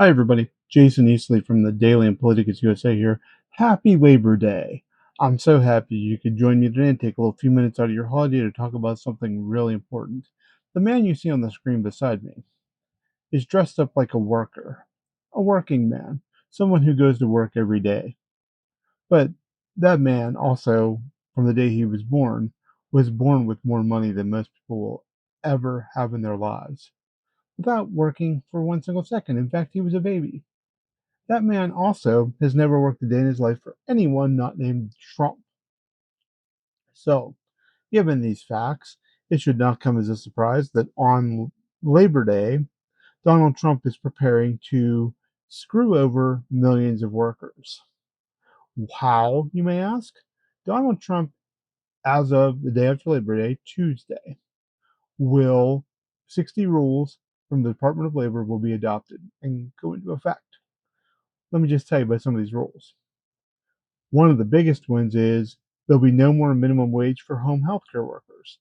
Hi, everybody. Jason Eastley from the Daily and Politicus USA here. Happy Labor Day. I'm so happy you could join me today and take a little few minutes out of your holiday to talk about something really important. The man you see on the screen beside me is dressed up like a worker, a working man, someone who goes to work every day. But that man also, from the day he was born with more money than most people will ever have in their lives without working for one single second. In fact, he was a baby. That man also has never worked a day in his life for anyone not named Trump. So, given these facts, it should not come as a surprise that on Labor Day, Donald Trump is preparing to screw over millions of workers. How, you may ask? Donald Trump, as of the day after Labor Day, Tuesday, will 60 rules from the Department of Labor will be adopted and go into effect. Let me just tell you about some of these rules. One of the biggest ones is there'll be no more minimum wage for home healthcare workers.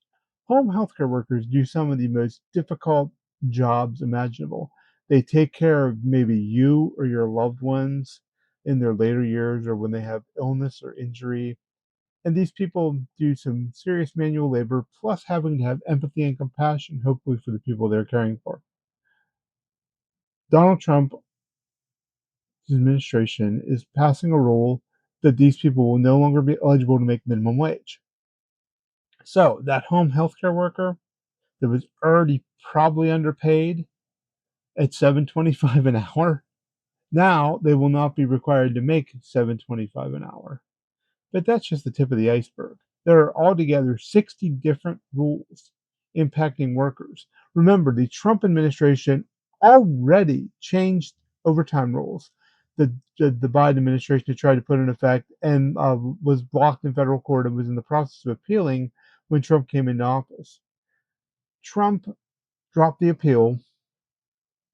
Home healthcare workers do some of the most difficult jobs imaginable. They take care of maybe you or your loved ones in their later years or when they have illness or injury. And these people do some serious manual labor, plus having to have empathy and compassion, hopefully, for the people they're caring for. Donald Trump administration is passing a rule that these people will no longer be eligible to make minimum wage. So that home healthcare worker that was already probably underpaid at 7.25 an hour, now they will not be required to make 7.25 an hour. But that's just the tip of the iceberg. There are altogether 60 different rules impacting workers. Remember, the Trump administration already changed overtime rules. The Biden administration had tried to put in effect and was blocked in federal court and was in the process of appealing when Trump came into office. Trump dropped the appeal,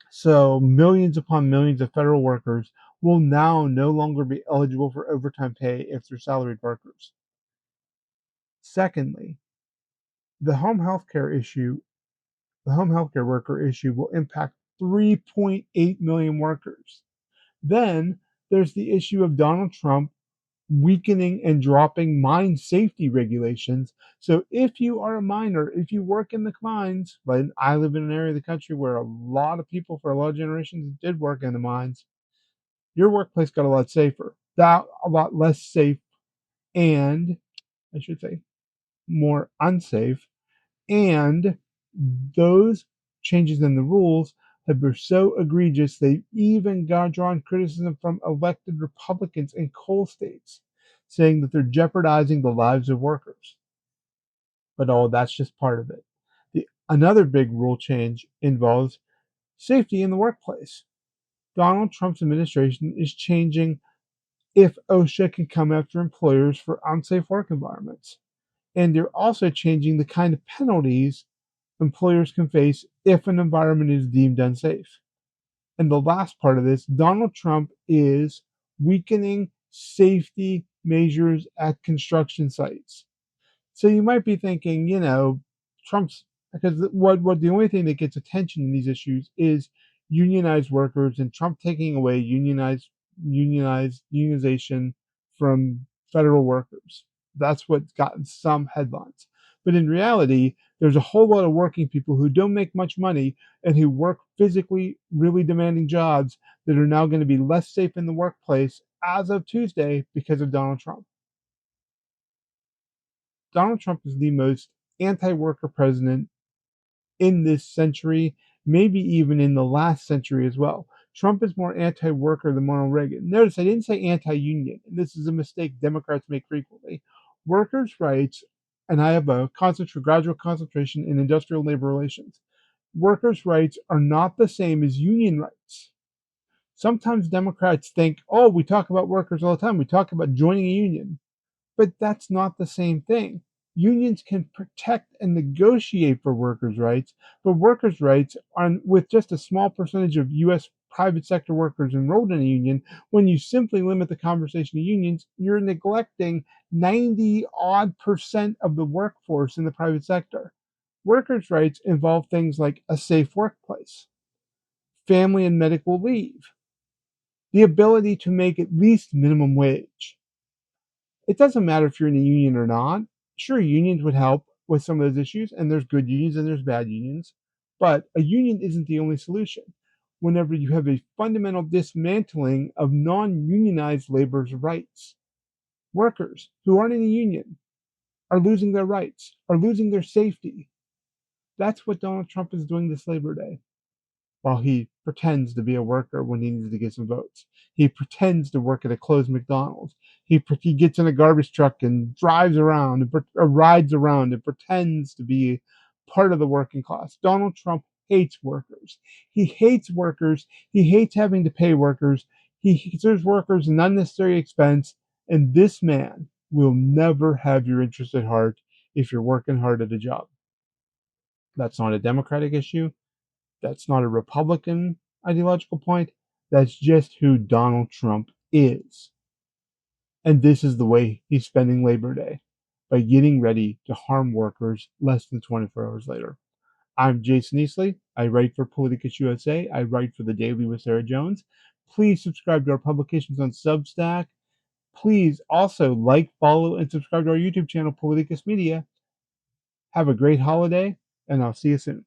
so millions upon millions of federal workers will now no longer be eligible for overtime pay if they're salaried workers. Secondly, the home healthcare issue, the home healthcare worker issue will impact 3.8 million workers. Then there's the issue of Donald Trump weakening and dropping mine safety regulations. So if you are a miner, if you work in the mines, like I live in an area of the country where a lot of people for a lot of generations did work in the mines, your workplace got a lot safer. That a lot less safe and I should say more unsafe. And those changes in the rules have been so egregious they've even got drawn criticism from elected Republicans in coal states, saying that they're jeopardizing the lives of workers. But that's just part of it. Another big rule change involves safety in the workplace. Donald Trump's administration is changing if OSHA can come after employers for unsafe work environments. And they're also changing the kind of penalties employers can face if an environment is deemed unsafe. And the last part of this, Donald Trump is weakening safety measures at construction sites. So you might be thinking, Trump's because what the only thing that gets attention in these issues is unionized workers and Trump taking away unionization from federal workers. That's what's gotten some headlines. But in reality, there's a whole lot of working people who don't make much money and who work physically really demanding jobs that are now going to be less safe in the workplace as of Tuesday because of Donald Trump. Donald Trump is the most anti worker president in this century, maybe even in the last century as well. Trump is more anti worker than Ronald Reagan. Notice I didn't say anti union, and this is a mistake Democrats make frequently. Workers' rights, and I have a graduate concentration in industrial labor relations. Workers' rights are not the same as union rights. Sometimes Democrats think, oh, we talk about workers all the time. We talk about joining a union. But that's not the same thing. Unions can protect and negotiate for workers' rights, but workers' rights are with just a small percentage of U.S. private sector workers enrolled in a union. When you simply limit the conversation to unions, you're neglecting 90 odd percent of the workforce in the private sector. Workers' rights involve things like a safe workplace, family and medical leave, the ability to make at least minimum wage. It doesn't matter if you're in a union or not. Sure, unions would help with some of those issues, and there's good unions and there's bad unions, but a union isn't the only solution. Whenever you have a fundamental dismantling of non-unionized labor's rights, workers who aren't in a union are losing their rights, are losing their safety. That's what Donald Trump is doing this Labor Day, while he pretends to be a worker when he needs to get some votes. He pretends to work at a closed McDonald's. He gets in a garbage truck and drives around or rides around and pretends to be part of the working class. Donald Trump hates workers. He hates workers. He hates having to pay workers. He considers workers an unnecessary expense. And this man will never have your interest at heart if you're working hard at a job. That's not a Democratic issue. That's not a Republican ideological point. That's just who Donald Trump is. And this is the way he's spending Labor Day, by getting ready to harm workers less than 24 hours later. I'm Jason Easley. I write for Politicus USA. I write for The Daily with Sarah Jones. Please subscribe to our publications on Substack. Please also like, follow, and subscribe to our YouTube channel, Politicus Media. Have a great holiday, and I'll see you soon.